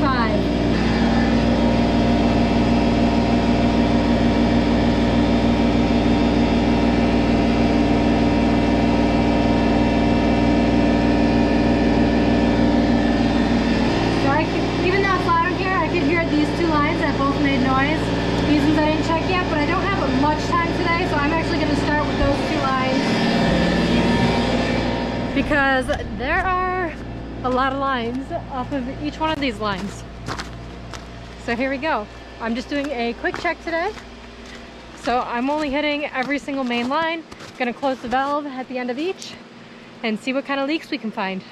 5. These two lines that both made noise. These ones I didn't check yet, but I don't have much time today, so I'm actually going to start with those 2 lines because there are a lot of lines off of each one of these lines. So here we go. I'm just doing a quick check today. So I'm only hitting every single main line. Going to close the valve at the end of each and see what kind of leaks we can find.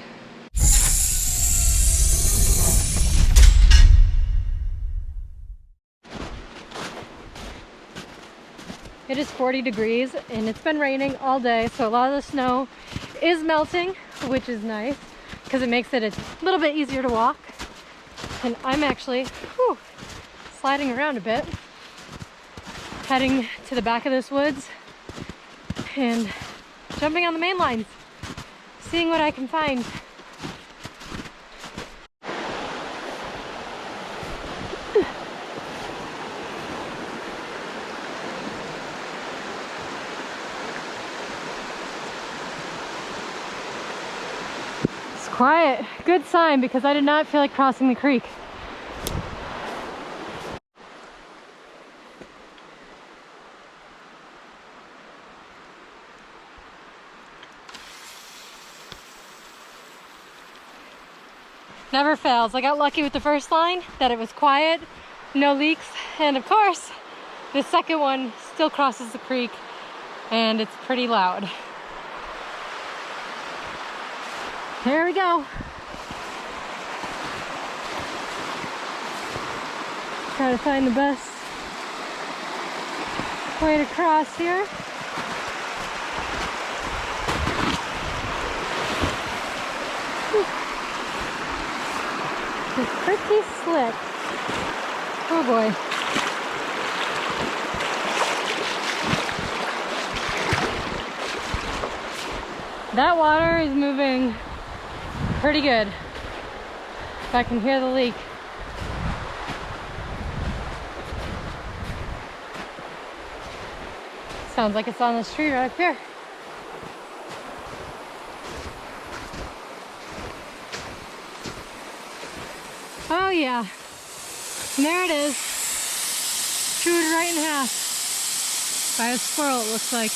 It is 40 degrees and it's been raining all day, so a lot of the snow is melting, which is nice because it makes it a little bit easier to walk. And I'm actually sliding around a bit, heading to the back of this woods and jumping on the main lines, seeing what I can find. Quiet. Good sign because I did not feel like crossing the creek. Never fails. I got lucky with the first line that it was quiet, no leaks, and of course the second one still crosses the creek and it's pretty loud. Here we go. Try to find the best way to cross here. It's pretty slick. Oh boy. That water is moving pretty good. If I can hear the leak. Sounds like it's on the street right up here. Oh yeah. And there it is. Chewed right in half by a squirrel, it looks like.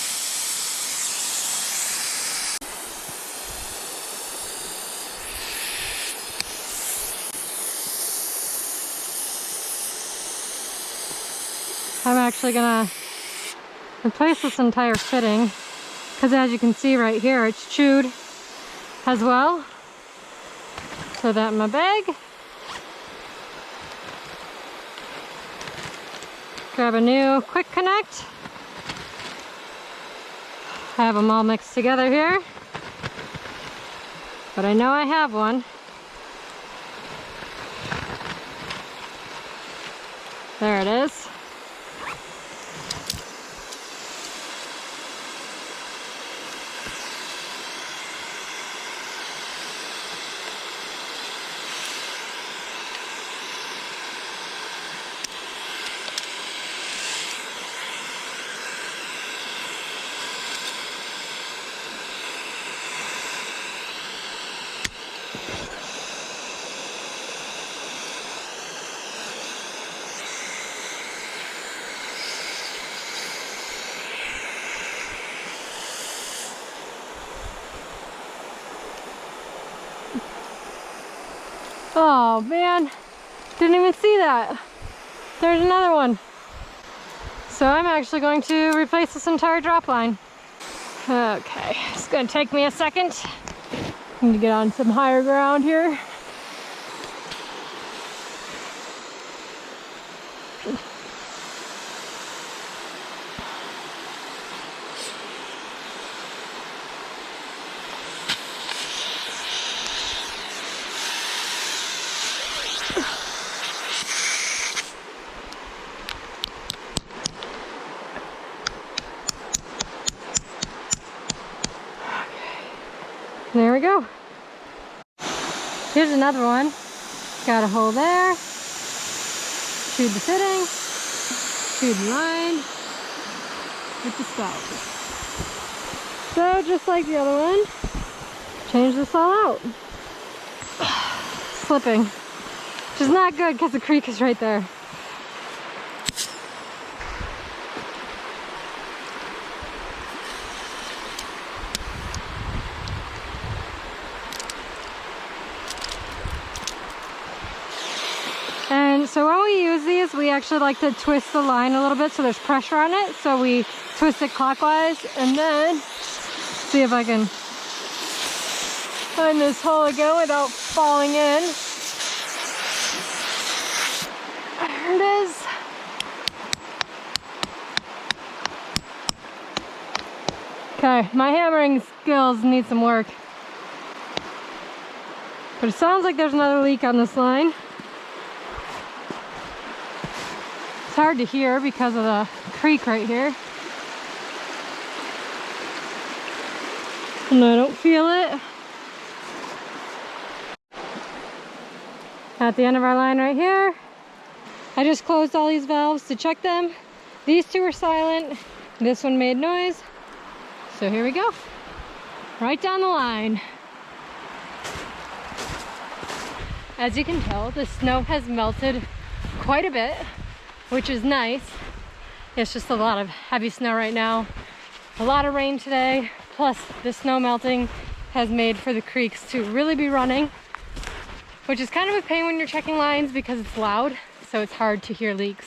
I'm actually gonna replace this entire fitting because as you can see right here, it's chewed as well. Throw that in my bag. Grab a new quick connect. I have them all mixed together here, but I know I have one. There it is. Oh man, didn't even see that. There's another one. So I'm actually going to replace this entire drop line. Okay, it's gonna take me a second. Need to get on some higher ground here. There we go. Here's another one. Got a hole there. Chewed the fitting. Chewed the line with the spout. So just like the other one, change this all out. Slipping, which is not good because the creek is right there. And so when we use these, we actually like to twist the line a little bit so there's pressure on it. So we twist it clockwise and then see if I can find this hole again without falling in. There it is. Okay, my hammering skills need some work. But it sounds like there's another leak on this line. It's hard to hear because of the creek right here. And I don't feel it. At the end of our line right here, I just closed all these valves to check them. These two were silent. This one made noise. So here we go. Right down the line. As you can tell, the snow has melted quite a bit, which is nice. It's just a lot of heavy snow right now. A lot of rain today, plus the snow melting has made for the creeks to really be running, which is kind of a pain when you're checking lines because it's loud, so it's hard to hear leaks.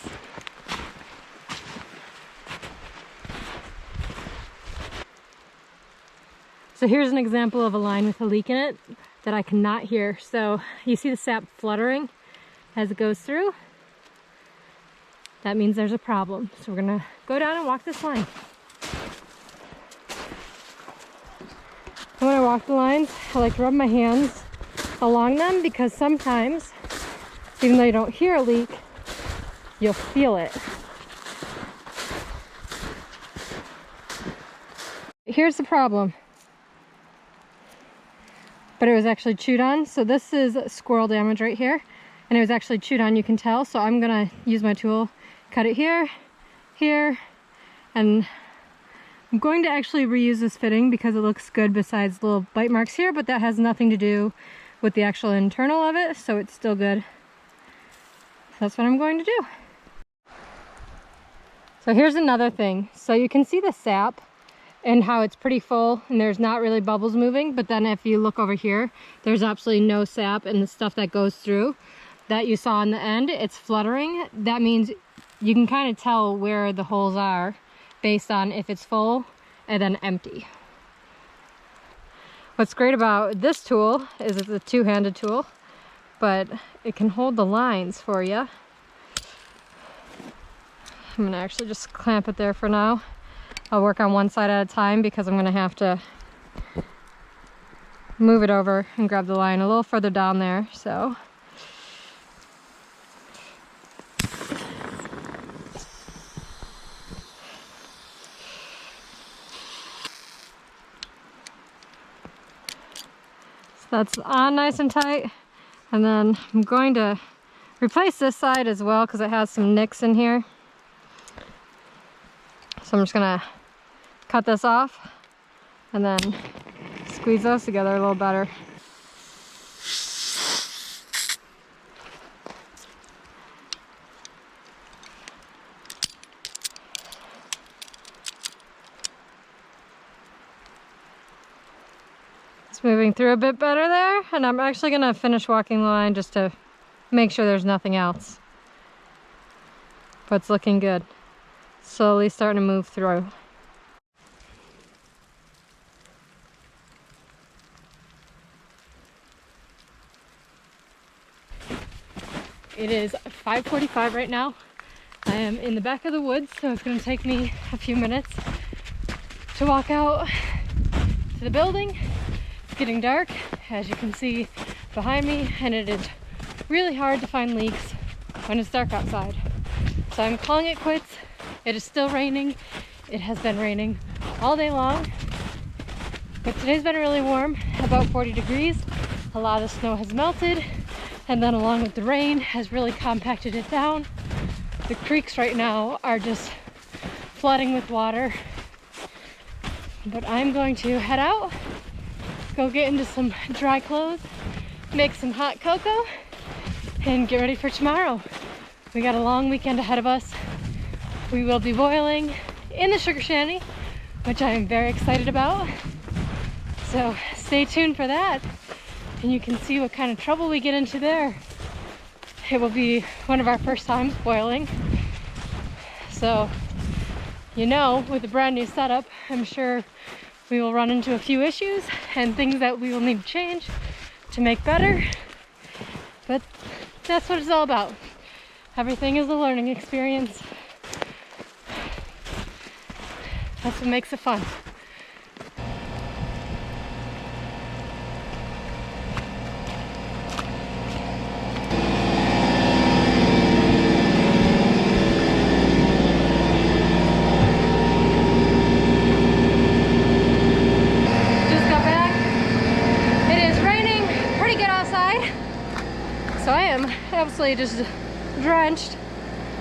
So here's an example of a line with a leak in it that I cannot hear. So you see the sap fluttering as it goes through. That means there's a problem. So we're gonna go down and walk this line. When I walk the lines, I like to rub my hands along them because sometimes, even though you don't hear a leak, you'll feel it. Here's the problem. But it was actually chewed on. So this is squirrel damage right here. And it was actually chewed on, you can tell. So I'm gonna use my tool, cut it here, here, and I'm going to actually reuse this fitting because it looks good besides little bite marks here, but that has nothing to do with the actual internal of it, so it's still good. So that's what I'm going to do. So here's another thing. So you can see the sap and how it's pretty full and there's not really bubbles moving, but then if you look over here, there's absolutely no sap, and the stuff that goes through that you saw in the end, it's fluttering. That means you can kind of tell where the holes are based on if it's full and then empty. What's great about this tool is it's a two-handed tool, but it can hold the lines for you. I'm gonna actually just clamp it there for now. I'll work on one side at a time because I'm gonna have to move it over and grab the line a little further down there. So that's on nice and tight, and then I'm going to replace this side as well because it has some nicks in here. So I'm just gonna cut this off and then squeeze those together a little better. It's moving through a bit better there, and I'm actually gonna finish walking the line just to make sure there's nothing else. But it's looking good. Slowly starting to move through. It is 5:45 right now. I am in the back of the woods, so it's going to take me a few minutes to walk out to the building. It's getting dark, as you can see behind me, and it is really hard to find leaks when it's dark outside. So I'm calling it quits. It is still raining. It has been raining all day long, but today's been really warm, about 40 degrees. A lot of the snow has melted. And then along with the rain has really compacted it down. The creeks right now are just flooding with water. But I'm going to head out, go get into some dry clothes, make some hot cocoa, and get ready for tomorrow. We got a long weekend ahead of us. We will be boiling in the sugar shanty, which I am very excited about. So stay tuned for that, and you can see what kind of trouble we get into there. It will be one of our first times boiling. So, you know, with a brand new setup, I'm sure we will run into a few issues and things that we will need to change to make better. But that's what it's all about. Everything is a learning experience. That's what makes it fun. So I am absolutely just drenched,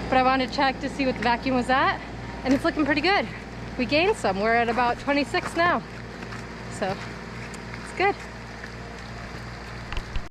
but I wanted to check to see what the vacuum was at, and it's looking pretty good. We gained some. We're at about 26 now, so it's good.